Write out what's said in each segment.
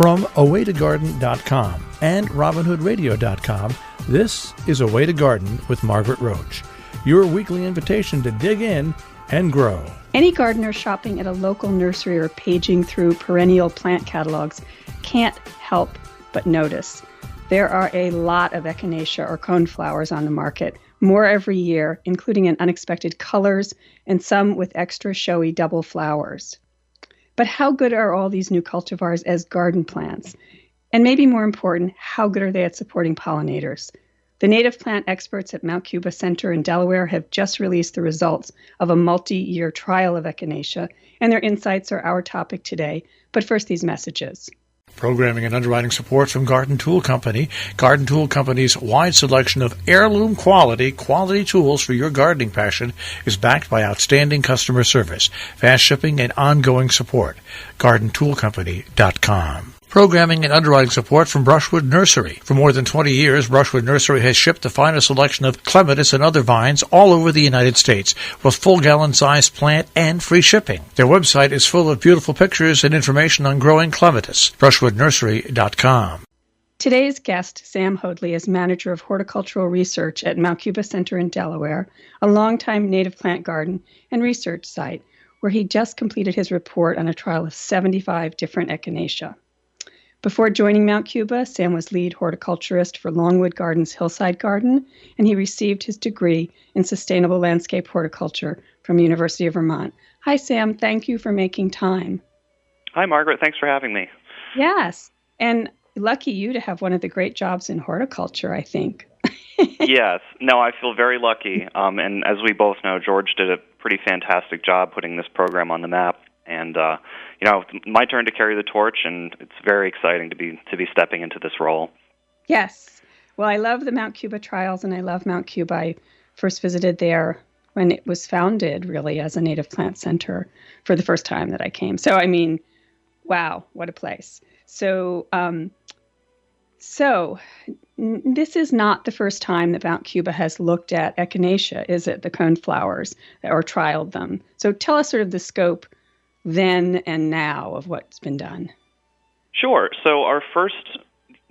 From awaytogarden.com and robinhoodradio.com, this is A Way to Garden with Margaret Roach, your weekly invitation to dig in and grow. Any gardener shopping at a local nursery or paging through perennial plant catalogs can't help but notice there are a lot of echinacea or coneflowers on the market, more every year, including in unexpected colors and some with extra showy double flowers. But how good are all these new cultivars as garden plants? And maybe more important, how good are they at supporting pollinators? The native plant experts at Mount Cuba Center in Delaware have just released the results of a multi-year trial of echinacea, and their insights are our topic today. But first, these messages. Programming and underwriting support from Garden Tool Company. Garden Tool Company's wide selection of heirloom quality tools for your gardening passion is backed by outstanding customer service, fast shipping, and ongoing support. GardenToolCompany.com. Programming and underwriting support from Brushwood Nursery. For more than 20 years, Brushwood Nursery has shipped the finest selection of clematis and other vines all over the United States with full gallon-sized plant and free shipping. Their website is full of beautiful pictures and information on growing clematis. BrushwoodNursery.com. Today's guest, Sam Hoadley, is manager of horticultural research at Mount Cuba Center in Delaware, a longtime native plant garden and research site where he just completed his report on a trial of 75 different echinacea. Before joining Mount Cuba, Sam was lead horticulturist for Longwood Gardens Hillside Garden, and he received his degree in sustainable landscape horticulture from the University of Vermont. Hi, Sam. Thank you for making time. Hi, Margaret. Thanks for having me. Yes, and lucky you to have one of the great jobs in horticulture, I think. Yes. No, I feel very lucky. And as we both know, George did a pretty fantastic job putting this program on the map. And, it's my turn to carry the torch, and it's very exciting to be stepping into this role. Yes. Well, I love the Mount Cuba trials, and I love Mount Cuba. I first visited there when it was founded, really, as a native plant center for the first time that I came. So, I mean, wow, what a place. So this is not the first time that Mount Cuba has looked at echinacea, is it? The coneflowers, or trialed them. So tell us sort of the scope then and now of what's been done. Sure. So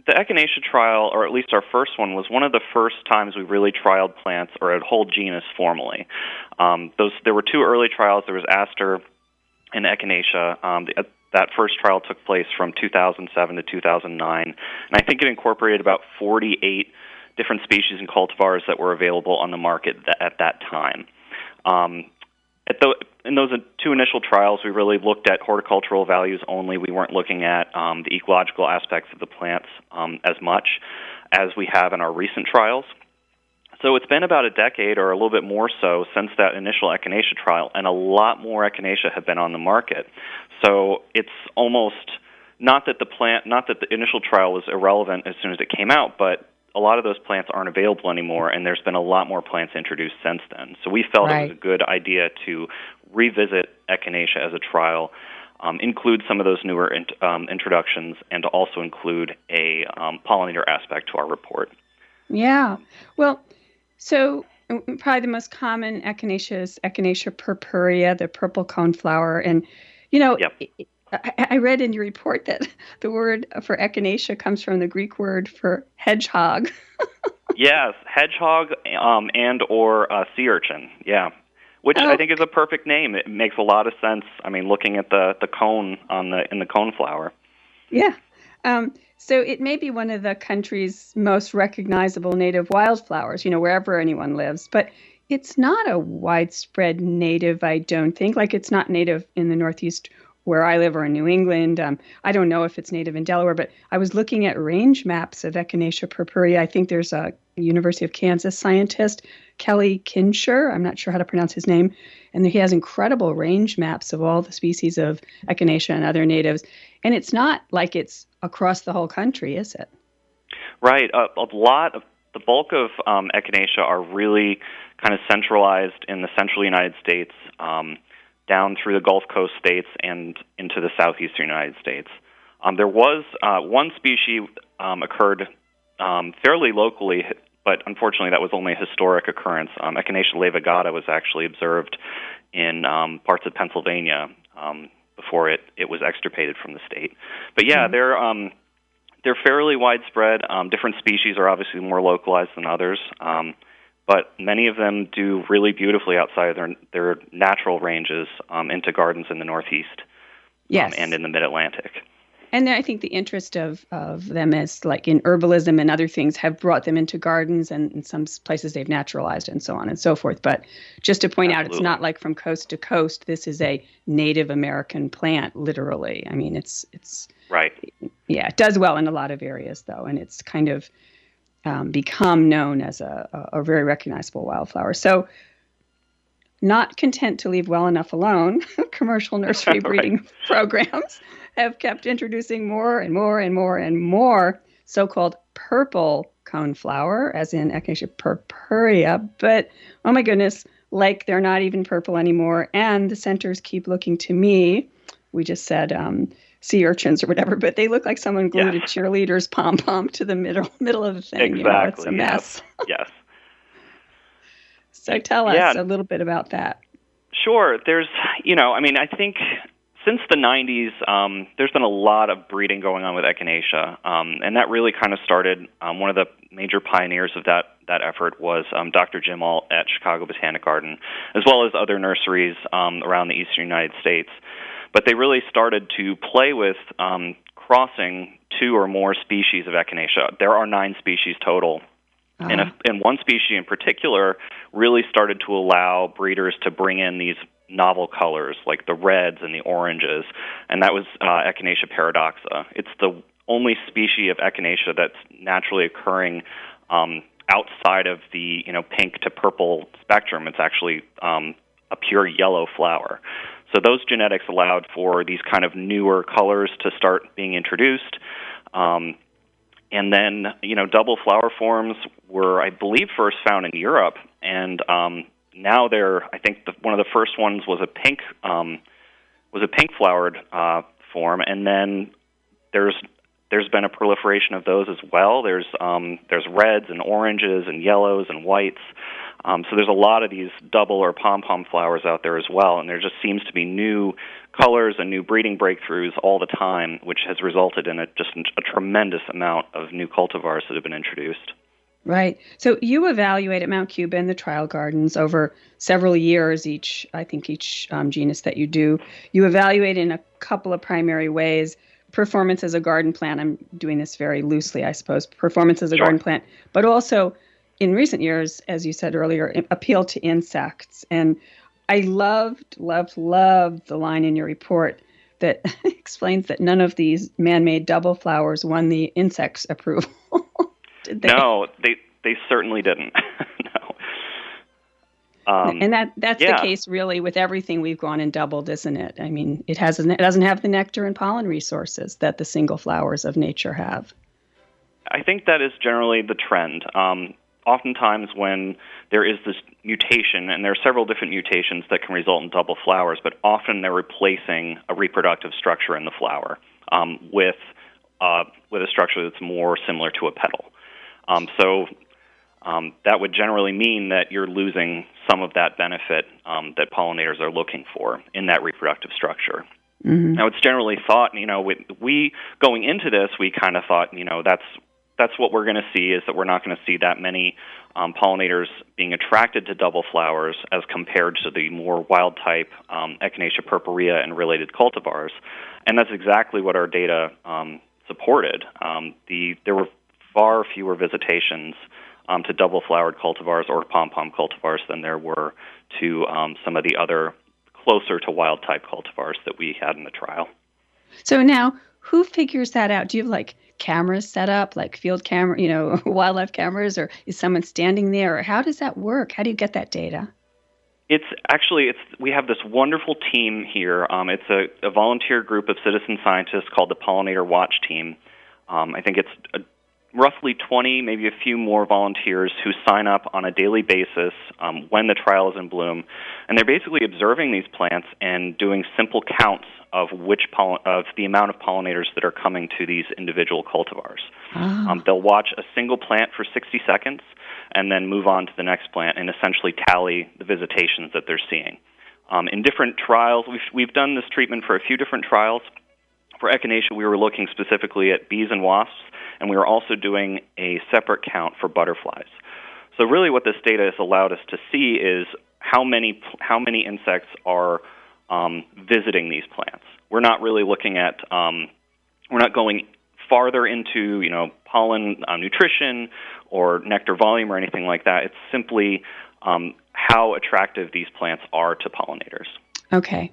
the Echinacea trial, or at least our first one, was one of the first times we really trialed plants or a whole genus formally. There were two early trials. There was Aster and Echinacea. That first trial took place from 2007 to 2009, and I think it incorporated about 48 different species and cultivars that were available on the market at that time. In those two initial trials, we really looked at horticultural values only. We weren't looking at the ecological aspects of the plants as much as we have in our recent trials. So it's been about a decade or a little bit more so since that initial Echinacea trial, and a lot more Echinacea have been on the market. So it's almost not that the initial trial was irrelevant as soon as it came out, but a lot of those plants aren't available anymore, and there's been a lot more plants introduced since then. So we felt It was a good idea to revisit Echinacea as a trial, include some of those newer introductions, and to also include a pollinator aspect to our report. Yeah. Well, so probably the most common echinacea is Echinacea purpurea, the purple coneflower. And, Yep. I read in your report that the word for echinacea comes from the Greek word for hedgehog. Yes, hedgehog and or sea urchin. Yeah, which I think is a perfect name. It makes a lot of sense. I mean, looking at the cone in the coneflower. Yeah. So it may be one of the country's most recognizable native wildflowers, wherever anyone lives. But it's not a widespread native, I don't think. Like, it's not native in the Northeast where I live or in New England. I don't know if it's native in Delaware, but I was looking at range maps of Echinacea purpurea. I think there's a University of Kansas scientist, Kelly Kincher, I'm not sure how to pronounce his name, and he has incredible range maps of all the species of Echinacea and other natives. And it's not like it's across the whole country, is it? Right. The bulk of Echinacea are really kind of centralized in the central United States, down through the Gulf Coast states and into the southeastern United States. There was one species occurred fairly locally, but unfortunately that was only a historic occurrence. Echinacea Lavagata was actually observed in parts of Pennsylvania before it was extirpated from the state. But yeah, they're fairly widespread. Different species are obviously more localized than others, but many of them do really beautifully outside of their natural ranges into gardens in the Northeast and in the Mid-Atlantic. And I think the interest of them as like in herbalism and other things have brought them into gardens, and in some places they've naturalized and so on and so forth. But just to point out, it's not like from coast to coast. This is a Native American plant, literally. I mean, it's right. Yeah, it does well in a lot of areas, though, and it's kind of become known as a very recognizable wildflower. So not content to leave well enough alone, commercial nursery breeding programs have kept introducing more and more and more and more so-called purple coneflower, as in Echinacea purpurea. But, oh my goodness, like they're not even purple anymore. And the centers keep looking to me, we just said sea urchins or whatever, but they look like someone glued a cheerleader's pom-pom to the middle of the thing. Exactly. It's a mess. Yes. So tell us a little bit about that. Sure. There's, I think since the 90s, there's been a lot of breeding going on with Echinacea, and that really kind of started, one of the major pioneers of that effort was Dr. Jim Alt at Chicago Botanic Garden, as well as other nurseries around the eastern United States. But they really started to play with crossing 2 or more species of Echinacea. There are 9 species total. And one species in particular really started to allow breeders to bring in these novel colors like the reds and the oranges, and that was Echinacea paradoxa. It's the only species of Echinacea that's naturally occurring outside of the pink to purple spectrum. It's actually a pure yellow flower. So those genetics allowed for these kind of newer colors to start being introduced. And then, double flower forms were, I believe, first found in Europe, and now I think one of the first ones was a pink flowered form, and then there's been a proliferation of those as well. There's reds and oranges and yellows and whites. So there's a lot of these double or pom-pom flowers out there as well, and there just seems to be new colors and new breeding breakthroughs all the time, which has resulted in a tremendous amount of new cultivars that have been introduced. Right. So you evaluate at Mount Cuba in the trial gardens over several years, each genus that you do. You evaluate in a couple of primary ways. Performance as a garden plant, I'm doing this very loosely, I suppose, performance as a garden plant, but also in recent years, as you said earlier, appeal to insects. And I loved the line in your report that explains that none of these man-made double flowers won the insects' approval. Did they? No, they certainly didn't. No. And that's the case really with everything we've gone and doubled, isn't it? I mean, it doesn't have the nectar and pollen resources that the single flowers of nature have. I think that is generally the trend. Oftentimes when there is this mutation, and there are several different mutations that can result in double flowers, but often they're replacing a reproductive structure in the flower with a structure that's more similar to a petal. So that would generally mean that you're losing some of that benefit that pollinators are looking for in that reproductive structure. Mm-hmm. Now, it's generally thought, we going into this, we kind of thought, that's what we're going to see, is that we're not going to see that many pollinators being attracted to double flowers as compared to the more wild-type Echinacea purpurea and related cultivars. And that's exactly what our data supported. There were far fewer visitations to double-flowered cultivars or pom-pom cultivars than there were to some of the other closer to wild-type cultivars that we had in the trial. So now, who figures that out? Do you have, cameras set up, like field camera, wildlife cameras, or is someone standing there? Or how does that work? How do you get that data? We have this wonderful team here. It's a volunteer group of citizen scientists called the Pollinator Watch Team. I think it's roughly 20, maybe a few more volunteers who sign up on a daily basis when the trial is in bloom, and they're basically observing these plants and doing simple counts of of the amount of pollinators that are coming to these individual cultivars. Oh. They'll watch a single plant for 60 seconds and then move on to the next plant and essentially tally the visitations that they're seeing. In different trials, we've done this treatment for a few different trials. For Echinacea, we were looking specifically at bees and wasps, and we were also doing a separate count for butterflies. So really what this data has allowed us to see is how many insects are visiting these plants. We're not really looking at, we're not going farther into, pollen nutrition or nectar volume or anything like that. It's simply how attractive these plants are to pollinators. Okay.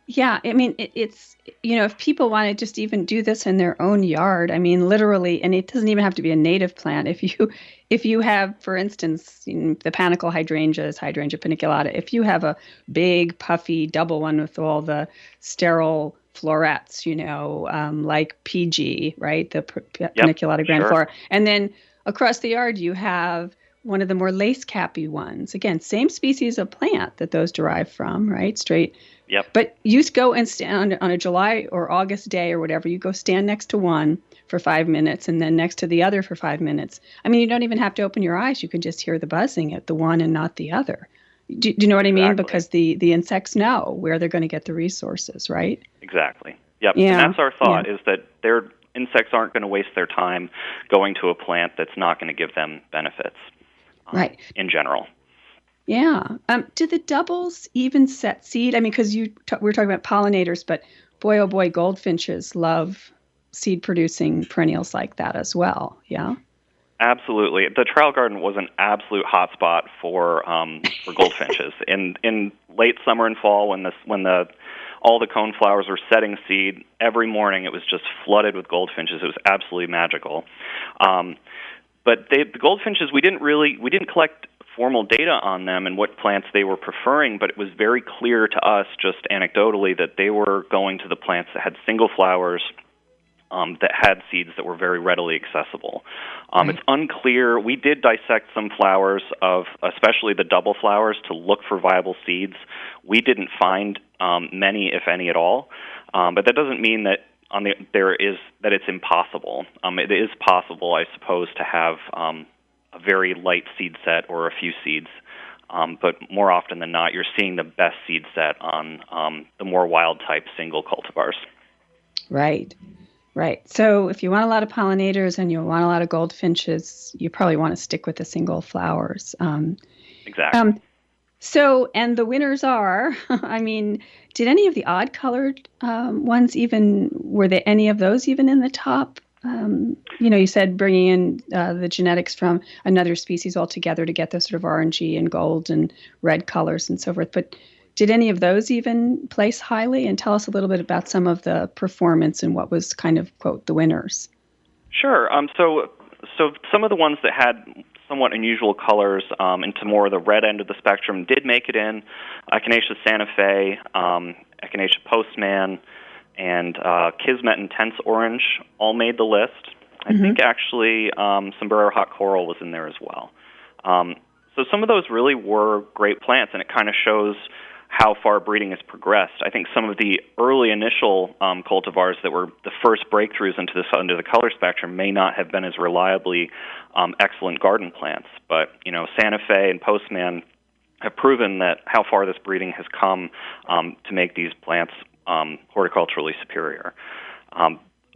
Yeah, I mean, it's, if people want to just even do this in their own yard, I mean, literally, and it doesn't even have to be a native plant. If you have, for instance, the panicle hydrangeas, Hydrangea paniculata, if you have a big, puffy double one with all the sterile florets, like PG, right, the paniculata grandiflora, and then across the yard you have one of the more lace-cappy ones. Again, same species of plant that those derive from, right? Straight. Yep. But you go and stand on a July or August day or whatever, you go stand next to one for 5 minutes and then next to the other for 5 minutes. I mean, you don't even have to open your eyes. You can just hear the buzzing at the one and not the other. Do you know what I mean? Because the insects know where they're going to get the resources, right? Exactly. Yep. Yeah. And that's our thought, is that their insects aren't going to waste their time going to a plant that's not going to give them benefits. Right. In general. Yeah. Do the doubles even set seed? I mean, because we were talking about pollinators, but boy, oh boy, goldfinches love seed-producing perennials like that as well. Yeah. Absolutely. The trial garden was an absolute hotspot for goldfinches. In late summer and fall, when all the coneflowers were setting seed, every morning it was just flooded with goldfinches. It was absolutely magical. But the goldfinches, we didn't collect formal data on them and what plants they were preferring, but it was very clear to us, just anecdotally, that they were going to the plants that had single flowers, that had seeds that were very readily accessible. Right. It's unclear. We did dissect some flowers especially the double flowers, to look for viable seeds. We didn't find many, if any, at all. But that doesn't mean that that it's impossible. It is possible, I suppose, to have a very light seed set or a few seeds, but more often than not, you're seeing the best seed set on the more wild-type single cultivars. Right. So if you want a lot of pollinators and you want a lot of goldfinches, you probably want to stick with the single flowers. Exactly. So, and the winners are, I mean, did any of the odd-colored ones were there any of those even in the top? You said bringing in the genetics from another species altogether to get those sort of orangey and gold and red colors and so forth. But did any of those even place highly? And tell us a little bit about some of the performance and what was kind of, quote, the winners. Sure. So some of the ones that had somewhat unusual colors into more of the red end of the spectrum did make it in. Echinacea Santa Fe, Echinacea Postman, and Kismet Intense Orange all made the list. I think actually Sombrero Hot Coral was in there as well. So some of those really were great plants, and it kind of shows how far breeding has progressed. I think some of the early initial cultivars that were the first breakthroughs into the color spectrum may not have been as reliably excellent garden plants. But Santa Fe and Postman have proven that how far this breeding has come to make these plants horticulturally superior.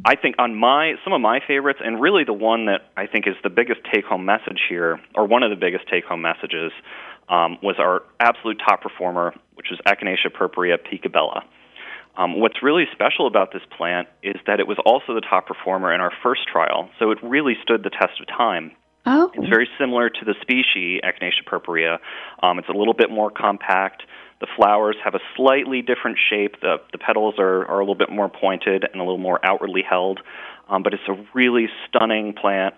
I think on some of my favorites, and really the one that I think is the biggest take-home message here, or one of the biggest take-home messages, was our absolute top performer, which was Echinacea Pallida. What's really special about this plant is that it was also the top performer in our first trial, so it really stood the test of time. Oh. It's very similar to the species Echinacea Pallida. It's a little bit more compact. The flowers have a slightly different shape. The petals are a little bit more pointed and a little more outwardly held. But it's a really stunning plant,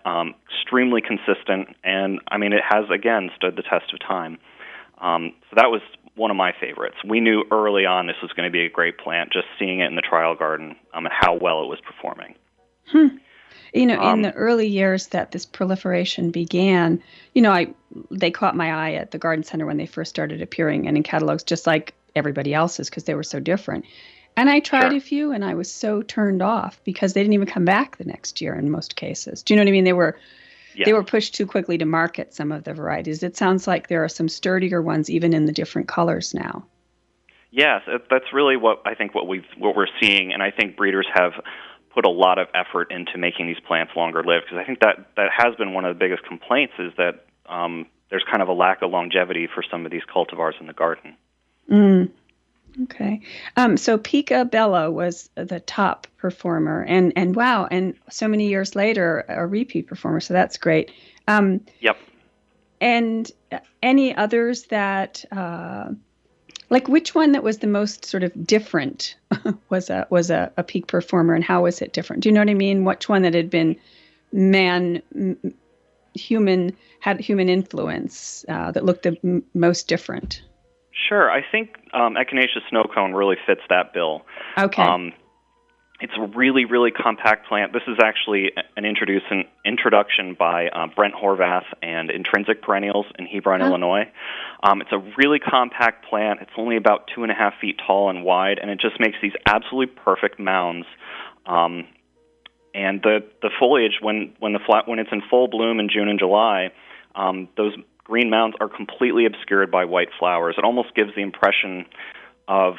extremely consistent, and, I mean, it has, again, stood the test of time. So that was one of my favorites. We knew early on this was going to be a great plant, just seeing it in the trial garden and how well it was performing. In the early years that this proliferation began, they caught my eye at the garden center when they first started appearing and in catalogs, just like everybody else's, because they were so different. And I tried a few, and I was so turned off because they didn't even come back the next year in most cases. Do you know what I mean? They were they were pushed too quickly to market some of the varieties. It sounds like there are some sturdier ones even in the different colors now. Yes, that's really what we're seeing, and I think breeders have put a lot of effort into making these plants longer lived, because I think that has been one of the biggest complaints, is that there's kind of a lack of longevity for some of these cultivars in the garden. Okay. So Picabella was the top performer, and wow, and so many years later, a repeat performer, so that's great. Yep. And any others that, like which one that was the most sort of different was a peak performer, and how was it different? Do you know what I mean? Which one that had been had human influence that looked the most different? Sure. I think Echinacea snowcone really fits that bill. Okay. It's a really, really compact plant. This is actually an introduction by Brent Horvath and Intrinsic Perennials in Hebron, Illinois. It's a really compact plant. It's only about 2.5 feet tall and wide, and it just makes these absolutely perfect mounds. And the foliage, when it's in full bloom in June and July, those green mounds are completely obscured by white flowers. It almost gives the impression of,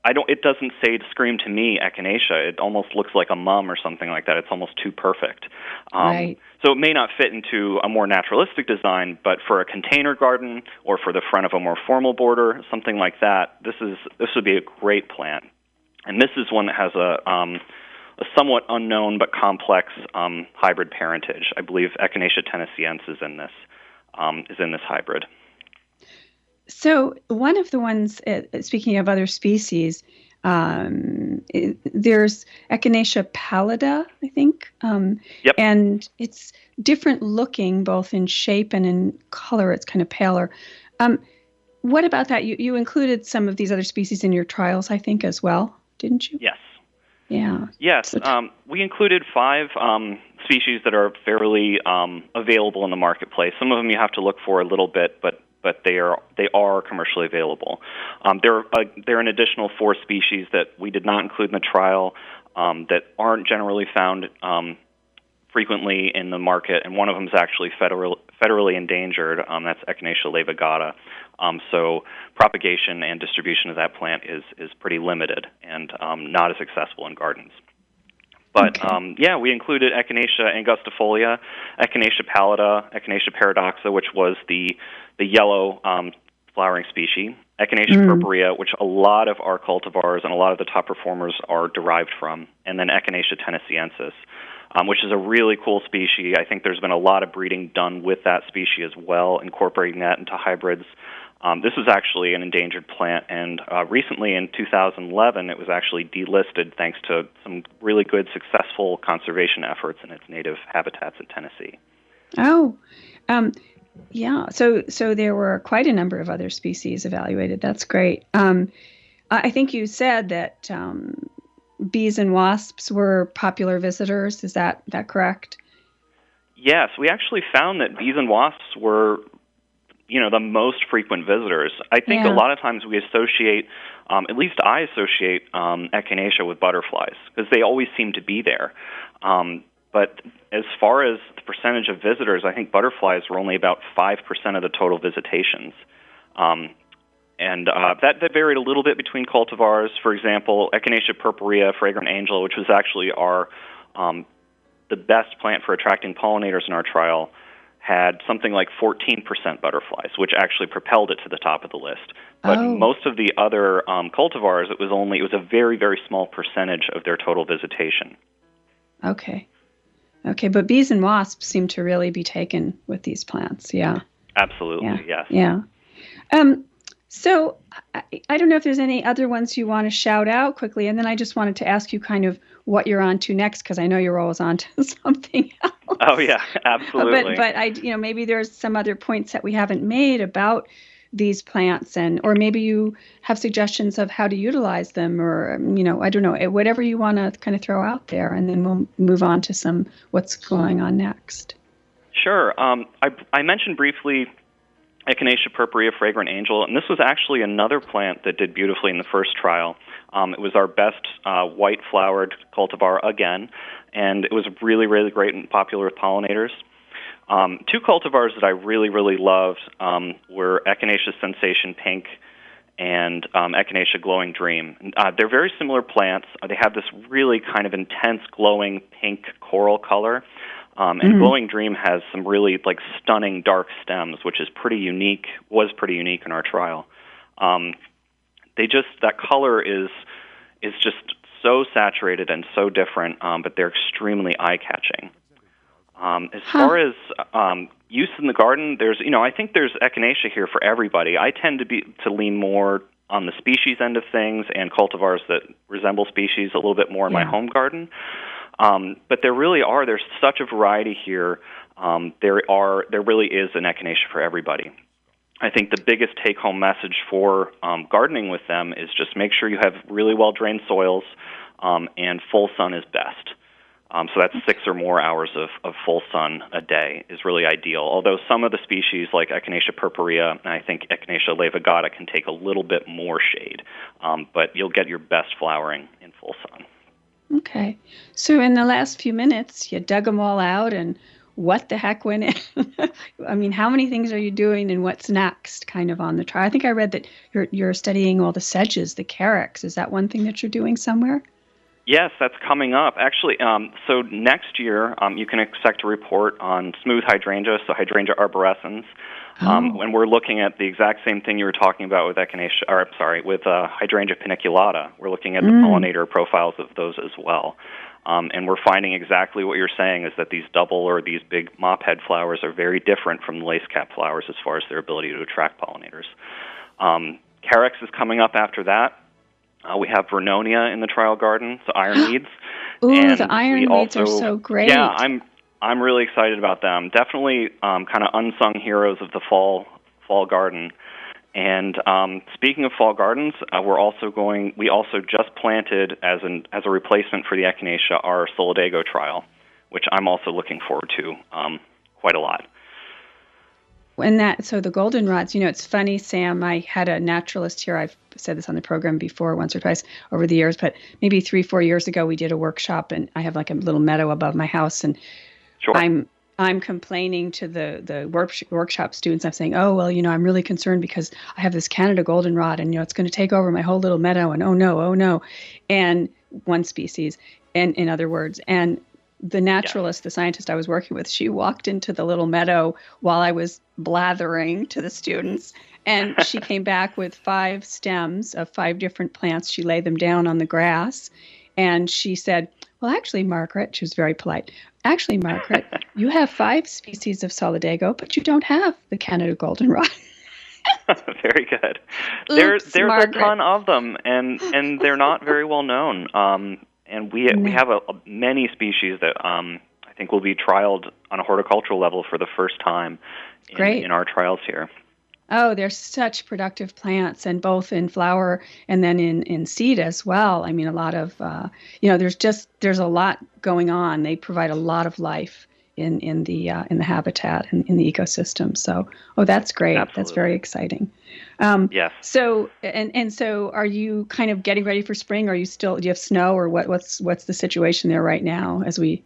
it doesn't scream to me Echinacea. It almost looks like a mum or something like that. It's almost too perfect. Right. So it may not fit into a more naturalistic design, but for a container garden or for the front of a more formal border, something like that, this would be a great plant. And this is one that has a somewhat unknown but complex hybrid parentage. I believe Echinacea tennesciensis is in this hybrid. So one of the ones, speaking of other species, there's Echinacea Pallida, I think. Yep. And it's different looking, both in shape and in color. It's kind of paler. What about that? You included some of these other species in your trials, I think, as well, didn't you? Yes. Yeah. Yes. We included 5 species that are fairly available in the marketplace. Some of them you have to look for a little bit, but they are commercially available. There are an additional 4 species that we did not include in the trial that aren't generally found frequently in the market, and one of them is actually federally endangered. That's Echinacea Lavagata. So propagation and distribution of that plant is pretty limited and not as accessible in gardens. But we included Echinacea angustifolia, Echinacea pallida, Echinacea paradoxa, which was the yellow flowering species, Echinacea purpurea, which a lot of our cultivars and a lot of the top performers are derived from, and then Echinacea tennesciensis, which is a really cool species. I think there's been a lot of breeding done with that species as well, incorporating that into hybrids. This was actually an endangered plant, and recently in 2011, it was actually delisted thanks to some really good, successful conservation efforts in its native habitats in Tennessee. Oh, yeah. So there were quite a number of other species evaluated. That's great. I think you said that bees and wasps were popular visitors. Is that correct? Yes, we actually found that bees and wasps were the most frequent visitors. I think a lot of times we associate, at least I associate Echinacea with butterflies, because they always seem to be there. But as far as the percentage of visitors, I think butterflies were only about 5% of the total visitations. And that varied a little bit between cultivars. For example, Echinacea purpurea, Fragrant Angel, which was actually the best plant for attracting pollinators in our trial, had something like 14% butterflies, which actually propelled it to the top of the list. But most of the other cultivars, it was a very, very small percentage of their total visitation. Okay, but bees and wasps seem to really be taken with these plants, yeah. Absolutely, yes. Yeah. So I don't know if there's any other ones you want to shout out quickly, and then I just wanted to ask you kind of what you're on to next, because I know you're always on to something else. Oh yeah, absolutely. But maybe there's some other points that we haven't made about these plants, or maybe you have suggestions of how to utilize them, or I don't know, whatever you want to kind of throw out there, and then we'll move on to what's going on next. Sure. I mentioned briefly Echinacea purpurea, Fragrant Angel, and this was actually another plant that did beautifully in the first trial. It was our best white-flowered cultivar again, and it was really, really great and popular with pollinators. Two cultivars that I really, really loved were Echinacea Sensation Pink and Echinacea Glowing Dream. They're very similar plants. They have this really kind of intense glowing pink coral color. And Glowing Dream has some really stunning dark stems, which is was pretty unique in our trial. That color is just so saturated and so different, but they're extremely eye-catching. As far as use in the garden, I think there's echinacea here for everybody. I tend to lean more on the species end of things and cultivars that resemble species a little bit more in my home garden. But there's such a variety here. There really is an echinacea for everybody. I think the biggest take-home message for gardening with them is just make sure you have really well-drained soils, and full sun is best. So that's 6 or more hours of full sun a day is really ideal. Although some of the species, like Echinacea purpurea and I think Echinacea Lavagata, can take a little bit more shade, but you'll get your best flowering in full sun. Okay. So in the last few minutes, you dug them all out, and what the heck went in? I mean, how many things are you doing, and what's next kind of on the trial? I think I read that you're studying all the sedges, the carex. Is that one thing that you're doing somewhere? Yes, that's coming up. Actually, so next year you can expect a report on smooth hydrangea, so Hydrangea Arborescens. And we're looking at the exact same thing you were talking about with with Hydrangea paniculata. We're looking at the pollinator profiles of those as well. And we're finding exactly what you're saying, is that these double or these big mop-head flowers are very different from the lace-cap flowers as far as their ability to attract pollinators. Carex is coming up after that. We have Vernonia in the trial garden, so ironweeds. Ooh, and the ironweeds are so great. Yeah, I'm really excited about them. Definitely kind of unsung heroes of the fall garden. And speaking of fall gardens, we also just planted as a replacement for the Echinacea our Solidago trial, which I'm also looking forward to quite a lot. So the goldenrods, it's funny, Sam, I had a naturalist here. I've said this on the program before, once or twice over the years, but maybe 3-4 years ago, we did a workshop, and I have a little meadow above my house, and sure. I'm complaining to the workshop students. I'm saying, oh, well, I'm really concerned because I have this Canada goldenrod, and, it's going to take over my whole little meadow, and oh no, and one species, and in other words, and the naturalist, the scientist I was working with, she walked into the little meadow while I was blathering to the students, and she came back with 5 stems of 5 different plants. She laid them down on the grass, and she said, well, actually, Margaret, she was very polite. Actually, Margaret, you have 5 species of Solidago, but you don't have the Canada goldenrod. Very good. Oops, there's Margaret. A ton of them, and they're not very well known. And we have many species that I think will be trialed on a horticultural level for the first time in our trials here. Oh, they're such productive plants, and both in flower and then in seed as well. I mean, a lot of, there's a lot going on. They provide a lot of life in the habitat and in the ecosystem. So, that's great. Absolutely. That's very exciting. Yes. So, so are you kind of getting ready for spring? Do you have snow, or what's the situation there right now as we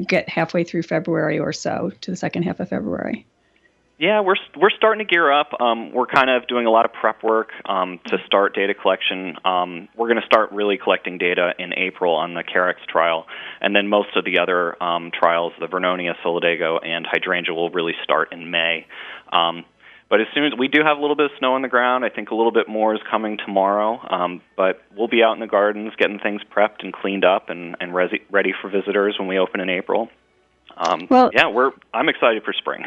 get halfway through February or so to the second half of February? Yeah, we're starting to gear up. We're kind of doing a lot of prep work to start data collection. We're going to start really collecting data in April on the Carex trial, and then most of the other trials, the Vernonia, Solidago, and Hydrangea, will really start in May. But as soon as we do have a little bit of snow on the ground, I think a little bit more is coming tomorrow. But we'll be out in the gardens getting things prepped and cleaned up and ready for visitors when we open in April. I'm excited for spring.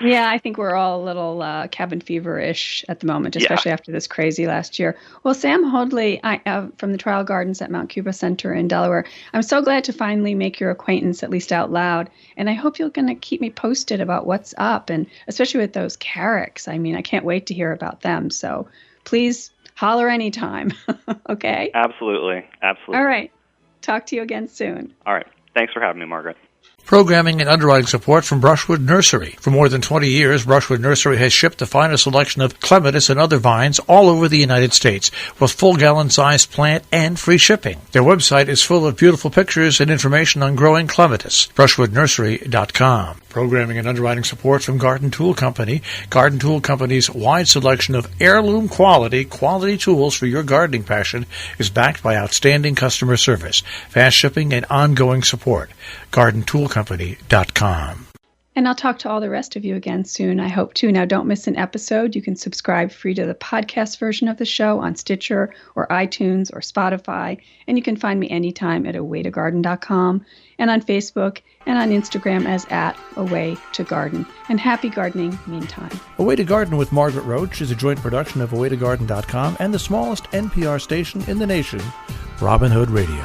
Yeah, I think we're all a little cabin fever-ish at the moment, especially after this crazy last year. Well, Sam Hoadley, from the Trial Gardens at Mount Cuba Center in Delaware, I'm so glad to finally make your acquaintance, at least out loud. And I hope you're going to keep me posted about what's up, and especially with those carex. I mean, I can't wait to hear about them. So please holler anytime. Okay? Absolutely. All right. Talk to you again soon. All right. Thanks for having me, Margaret. Programming and underwriting support from Brushwood Nursery. For more than 20 years, Brushwood Nursery has shipped the finest selection of clematis and other vines all over the United States, with full gallon-sized plant and free shipping. Their website is full of beautiful pictures and information on growing clematis. BrushwoodNursery.com. Programming and underwriting support from Garden Tool Company. Garden Tool Company's wide selection of heirloom quality tools for your gardening passion is backed by outstanding customer service, fast shipping, and ongoing support. GardenToolCompany.com. And I'll talk to all the rest of you again soon, I hope to. Now, don't miss an episode. You can subscribe free to the podcast version of the show on Stitcher or iTunes or Spotify. And you can find me anytime at awaytogarden.com and on Facebook and on Instagram as @awaytogarden. And happy gardening meantime. Away to Garden with Margaret Roach is a joint production of awaytogarden.com and the smallest NPR station in the nation, Robin Hood Radio.